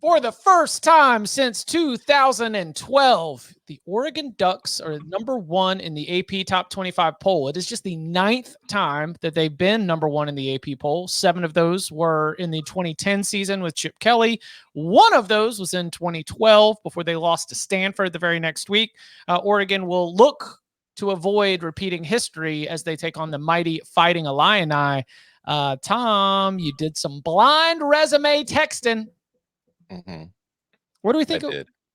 For the first time since 2012, the Oregon Ducks are number one in the AP Top 25 poll. It is just the 9th time that they've been number one in the AP poll. 7 of those were in the 2010 season with Chip Kelly. One of those was in 2012 before they lost to Stanford the very next week. Oregon will look to avoid repeating history as they take on the mighty Fighting Illini. Tom, you did some blind resume texting. Mm-hmm. What do we think?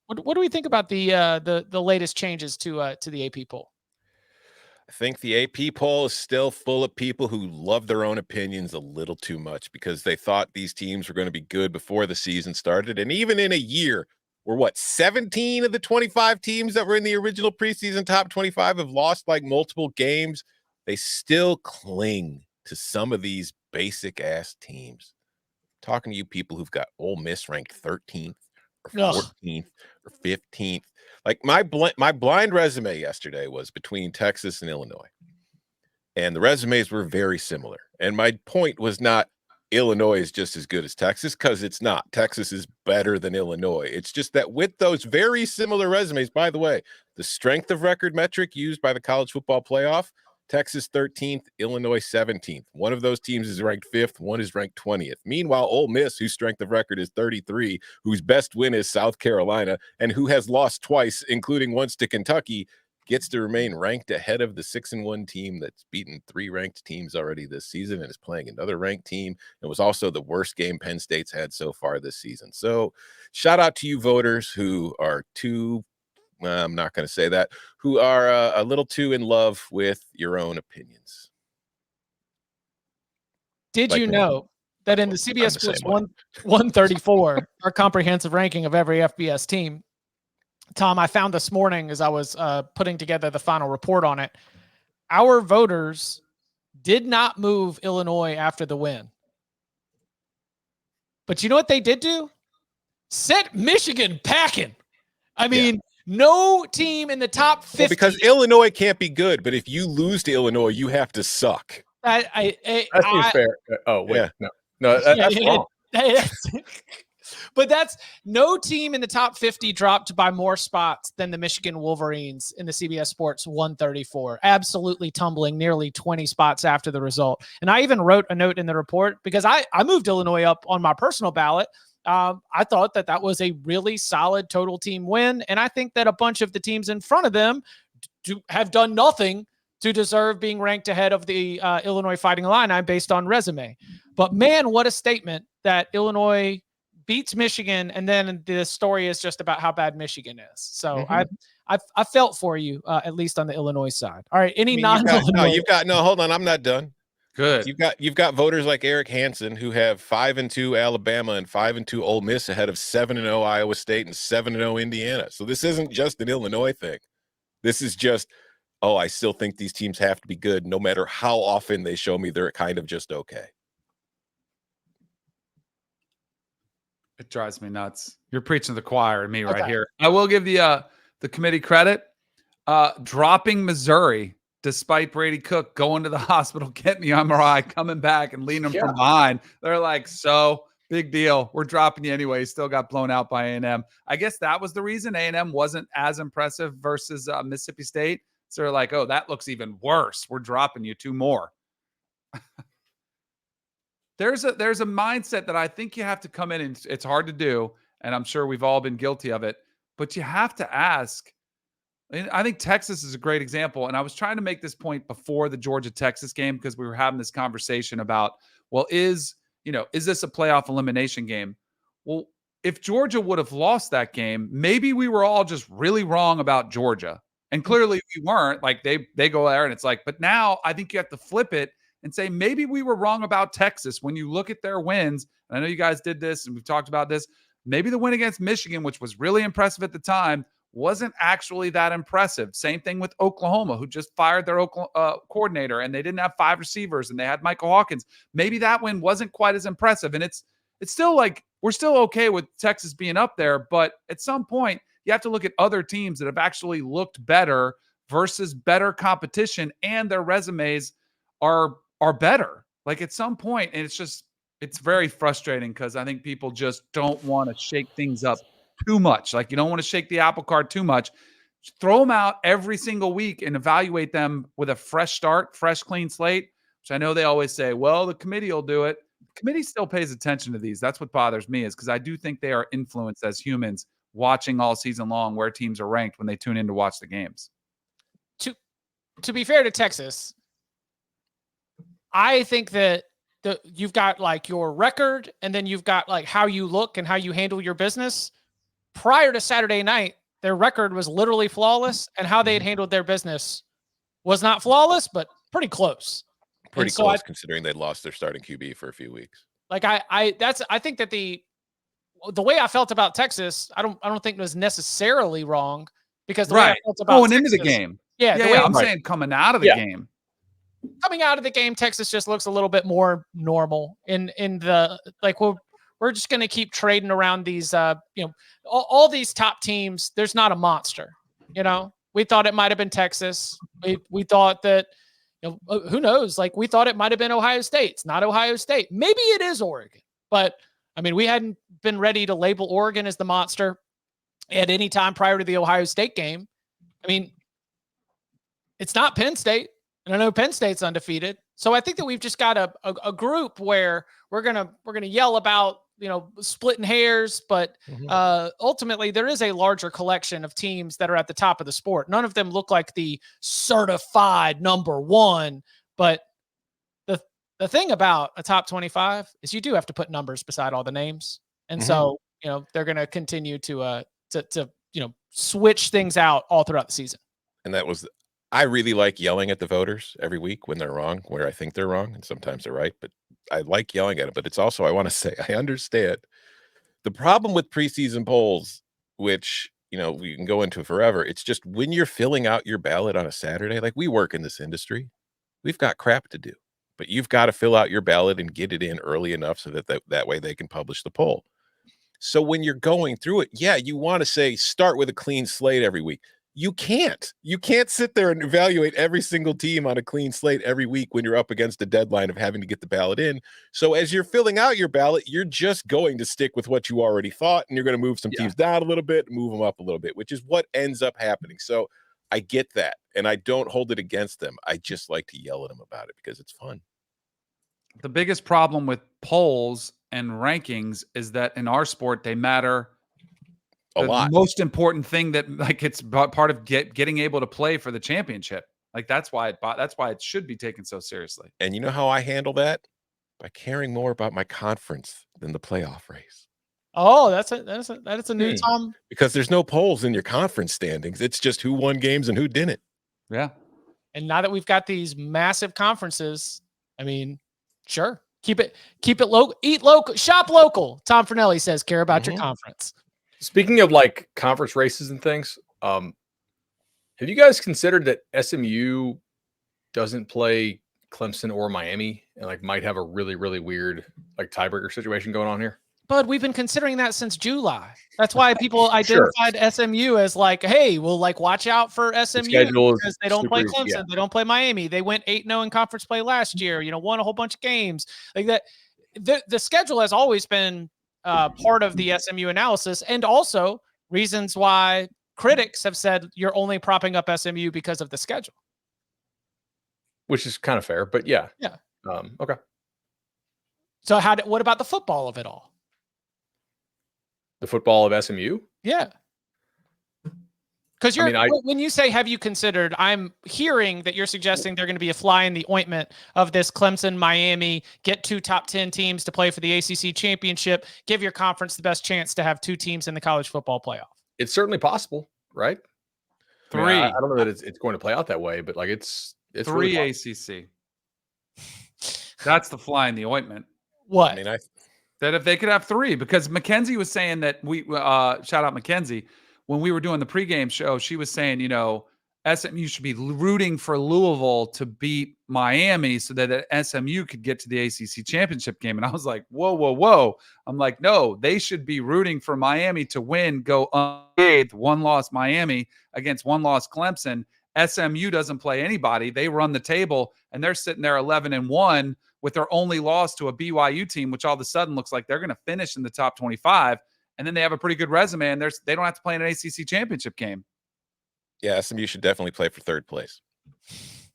What do we think about the latest changes to the AP poll? I think the AP poll is still full of people who love their own opinions a little too much because they thought these teams were going to be good before the season started. And even in a year where 17 of the 25 teams that were in the original preseason top 25 have lost like multiple games, they still cling to some of these basic ass teams. Talking to you people who've got Ole Miss ranked 13th or 14th or 15th. Like my blind resume yesterday was between Texas and Illinois. And the resumes were very similar. And my point was not Illinois is just as good as Texas, because it's not. Texas is better than Illinois. It's just that with those very similar resumes, by the way, the strength of record metric used by the college football playoff, Texas 13th, Illinois 17th. One of those teams is ranked 5th, one is ranked 20th. Meanwhile, Ole Miss, whose strength of record is 33, whose best win is South Carolina, and who has lost twice, including once to Kentucky, gets to remain ranked ahead of the 6-1 team that's beaten 3 ranked teams already this season and is playing another ranked team. It was also the worst game Penn State's had so far this season. So shout out to you voters who are I'm not going to say that, who are a little too in love with your own opinions. Did you know that in the CBS Sports 134, our comprehensive ranking of every FBS team, Tom, I found this morning as I was putting together the final report on it, our voters did not move Illinois after the win. But you know what they did do? Set Michigan packing. I mean, no team in the top 50. Well, because Illinois can't be good, but if you lose to Illinois, you have to suck. That seems fair. Oh, wait. Yeah. No, that's wrong. But that's no team in the top 50 dropped by more spots than the Michigan Wolverines in the CBS Sports 134. Absolutely tumbling nearly 20 spots after the result. And I even wrote a note in the report because I moved Illinois up on my personal ballot. I thought that was a really solid total team win. And I think that a bunch of the teams in front of them have done nothing to deserve being ranked ahead of the Illinois Fighting Illini based on resume. But man, what a statement that Illinois beats Michigan, and then the story is just about how bad Michigan is. So I felt for you, at least on the Illinois side. All right, hold on, I'm not done. Good. You've got voters like Eric Hansen who have 5-2 Alabama and 5-2 Ole Miss ahead of 7-0 Iowa State and 7-0 Indiana. So this isn't just an Illinois thing. This is just, I still think these teams have to be good no matter how often they show me they're kind of just okay. It drives me nuts. You're preaching to the choir to me right here. I will give the committee credit. Dropping Missouri, despite Brady Cook going to the hospital, getting the MRI, coming back and leading them from behind. They're like, so big deal. We're dropping you anyway. Still got blown out by A&M. I guess that was the reason A&M wasn't as impressive versus Mississippi State. So they're like, oh, that looks even worse. We're dropping you 2 more. There's a mindset that I think you have to come in, and it's hard to do, and I'm sure we've all been guilty of it, but you have to ask. And I think Texas is a great example, and I was trying to make this point before the Georgia-Texas game because we were having this conversation about, well, is this a playoff elimination game? Well, if Georgia would have lost that game, maybe we were all just really wrong about Georgia, and clearly we weren't. Like they go there, and it's like, but now I think you have to flip it and say, maybe we were wrong about Texas when you look at their wins. And I know you guys did this and we've talked about this. Maybe the win against Michigan, which was really impressive at the time, wasn't actually that impressive. Same thing with Oklahoma, who just fired their coordinator and they didn't have 5 receivers and they had Michael Hawkins. Maybe that win wasn't quite as impressive. And it's still like, we're still okay with Texas being up there, but at some point you have to look at other teams that have actually looked better versus better competition, and their resumes are better. Like at some point, and it's It's very frustrating because I think people just don't want to shake things up too much. Like, you don't want to shake the apple cart too much. Just throw them out every single week and evaluate them with a fresh start, fresh, clean slate, which I know they always say, well, the committee will do it. The committee still pays attention to these. That's what bothers me, is because I do think they are influenced as humans watching all season long where teams are ranked when they tune in to watch the games. To be fair to Texas, I think that you've got like your record, and then you've got like how you look and how you handle your business. Prior to Saturday night, their record was literally flawless, and how they had handled their business was not flawless, but pretty close. Pretty close, considering they'd lost their starting QB for a few weeks. Like I think that the way I felt about Texas, I don't think it was necessarily wrong, because the way I felt about going Texas, into the game. Yeah, I'm saying coming out of the game. Coming out of the game, Texas just looks a little bit more normal in the, like, we're just going to keep trading around these, all these top teams. There's not a monster, we thought it might've been Texas. We thought that, who knows? Like, we thought it might've been Ohio State. It's not Ohio State. Maybe it is Oregon, but I mean, we hadn't been ready to label Oregon as the monster at any time prior to the Ohio State game. I mean, it's not Penn State. And I know Penn State's undefeated. So I think that we've just got a group where we're gonna yell about, splitting hairs, but ultimately there is a larger collection of teams that are at the top of the sport. None of them look like the certified number one, but the thing about a top 25 is you do have to put numbers beside all the names. And so, they're going to continue to switch things out all throughout the season. And I really like yelling at the voters every week when they're wrong, where I think they're wrong. And sometimes they're right, but I like yelling at them. But it's also, I want to say, I understand the problem with preseason polls, which, we can go into forever. It's just when you're filling out your ballot on a Saturday, like, we work in this industry, we've got crap to do, but you've got to fill out your ballot and get it in early enough so that way they can publish the poll. So when you're going through it, you want to say, start with a clean slate every week. You can't sit there and evaluate every single team on a clean slate every week when you're up against the deadline of having to get the ballot in. So as you're filling out your ballot, you're just going to stick with what you already thought, and you're going to move some teams down a little bit, move them up a little bit, which is what ends up happening. So I get that, and I don't hold it against them. I just like to yell at them about it because it's fun. The biggest problem with polls and rankings is that in our sport, they matter a lot. The most important thing that, like, it's part of getting able to play for the championship. Like, that's why it should be taken so seriously. And you know how I handle that? By caring more about my conference than the playoff race. Oh, that's a new Tom. Because there's no polls in your conference standings. It's just who won games and who didn't. Yeah. And now that we've got these massive conferences, I mean, sure. Keep it local, eat local, shop local. Tom Fornelli says, care about your conference. Speaking of like conference races and things, have you guys considered that SMU doesn't play Clemson or Miami and like might have a really, really weird like tiebreaker situation going on here? Bud, we've been considering that since July. That's why people identified SMU as like, hey, we'll like watch out for SMU because they don't play Clemson, they don't play Miami. They went 8-0 in conference play last year. Won a whole bunch of games like that. The schedule has always been part of the SMU analysis, and also reasons why critics have said you're only propping up SMU because of the schedule, which is kind of fair. But yeah. Okay. So what about the football of it all? The football of SMU? Yeah. Because when you say, have you considered, I'm hearing that you're suggesting they're going to be a fly in the ointment of this Clemson, Miami, get 2 top 10 teams to play for the ACC championship, give your conference the best chance to have 2 teams in the college football playoff. It's certainly possible, right? 3. I don't know that it's going to play out that way, but like it's 3 really ACC. That's the fly in the ointment. What? I mean, that if they could have 3, because Mackenzie was saying that shout out Mackenzie. When we were doing the pregame show, she was saying, SMU should be rooting for Louisville to beat Miami so that SMU could get to the ACC championship game. And I was like, whoa. I'm like, no, they should be rooting for Miami to win, go unscathed, 1-loss Miami against 1-loss Clemson. SMU doesn't play anybody. They run the table, and they're sitting there 11-1 with their only loss to a BYU team, which all of a sudden looks like they're going to finish in the top 25. And then they have a pretty good resume, and they don't have to play in an ACC championship game. Yeah, SMU should definitely play for third place.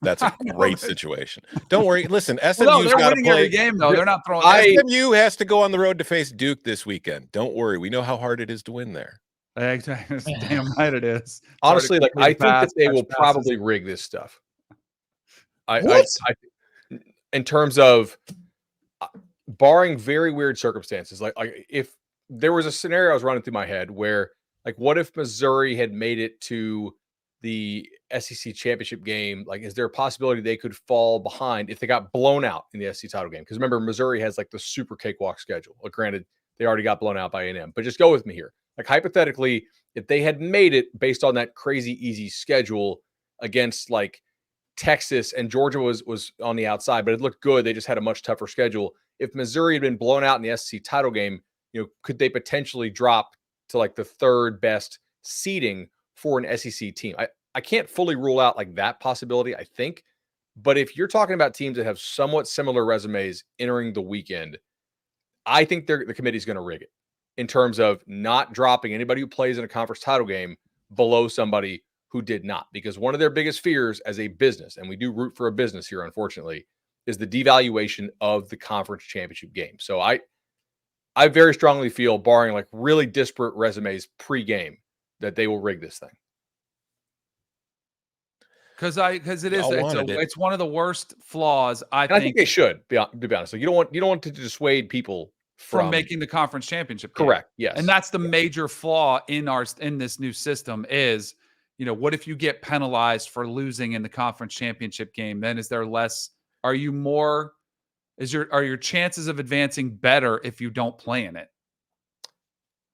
That's a great situation. Don't worry. Listen, SMU's got to winning play every game, though. They're not throwing. SMU has to go on the road to face Duke this weekend. Don't worry. We know how hard it is to win there. Damn right it is. Honestly, like I think that they will probably rig this stuff. I in terms of barring very weird circumstances, like if there was a scenario I was running through my head where, like, what if Missouri had made it to the SEC championship game? Like, is there a possibility they could fall behind if they got blown out in the SEC title game? Because remember, Missouri has like the super cakewalk schedule. Well, granted, they already got blown out by A&M, but just go with me here. Like, hypothetically, if they had made it based on that crazy easy schedule against like Texas, and Georgia was on the outside, but it looked good. They just had a much tougher schedule. If Missouri had been blown out in the SEC title game, could they potentially drop to like the third best seeding for an SEC team? I can't fully rule out like that possibility, I think. But if you're talking about teams that have somewhat similar resumes entering the weekend, I think the committee's going to rig it in terms of not dropping anybody who plays in a conference title game below somebody who did not. Because one of their biggest fears as a business, and we do root for a business here, unfortunately, is the devaluation of the conference championship game. So I very strongly feel, barring like really disparate resumes pre-game, that they will rig this thing. Because it's one of the worst flaws. I think they should be honest. Like, you don't want to dissuade people from making the conference championship game. Correct. Yes. And that's the major flaw in this new system is, what if you get penalized for losing in the conference championship game? Then are your chances of advancing better if you don't play in it?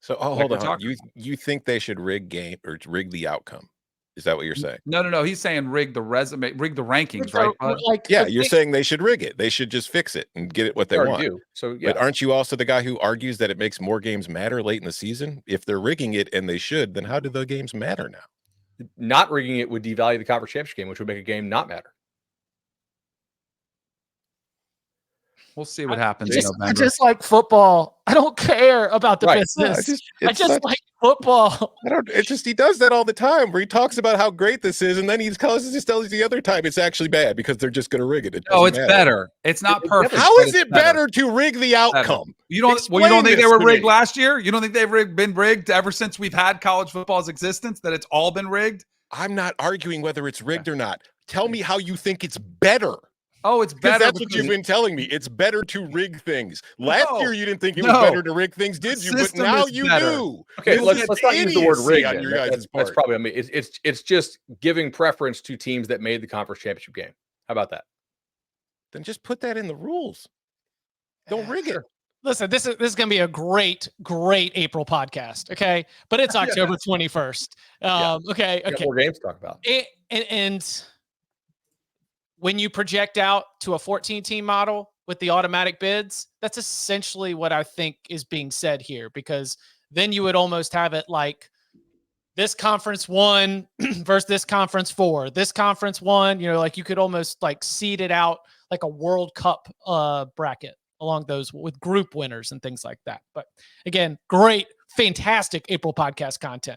So hold on. You think they should rig the outcome? Is that what you're saying? No. He's saying rig the resume, rig the rankings, right? You're saying they should rig it. They should just fix it and get it what they want. Do. So yeah. But aren't you also the guy who argues that it makes more games matter late in the season? If they're rigging it, and they should, then how do the games matter now? Not rigging it would devalue the conference championship game, which would make a game not matter. We'll see what happens. I just like football. I don't care about the business. I just like football. He does that all the time, where he talks about how great this is, and then he tells you the other time it's actually bad because they're just going to rig it. It's better. It's not perfect. How is it better to rig the outcome? You don't think they were rigged last year? You don't think they've been rigged ever since we've had college football's existence? That it's all been rigged? I'm not arguing whether it's rigged or not. Tell me how you think it's better. Oh, it's better. That's what you've been telling me. It's better to rig things. Last year, you didn't think it was better to rig things, did you? But now you do. Okay, let's not use the word rig. That's probably. I mean, it's just giving preference to teams that made the conference championship game. How about that? Then just put that in the rules. Don't rig it. Listen, this is going to be a great April podcast. Okay, but it's October 21st. Okay. More games to talk about. And when you project out to a 14-team model with the automatic bids, that's essentially what I think is being said here, because then you would almost have it like this conference 1 versus this conference 4. This conference 1, like you could almost like seed it out like a World Cup bracket along those with group winners and things like that. But again, fantastic April podcast content.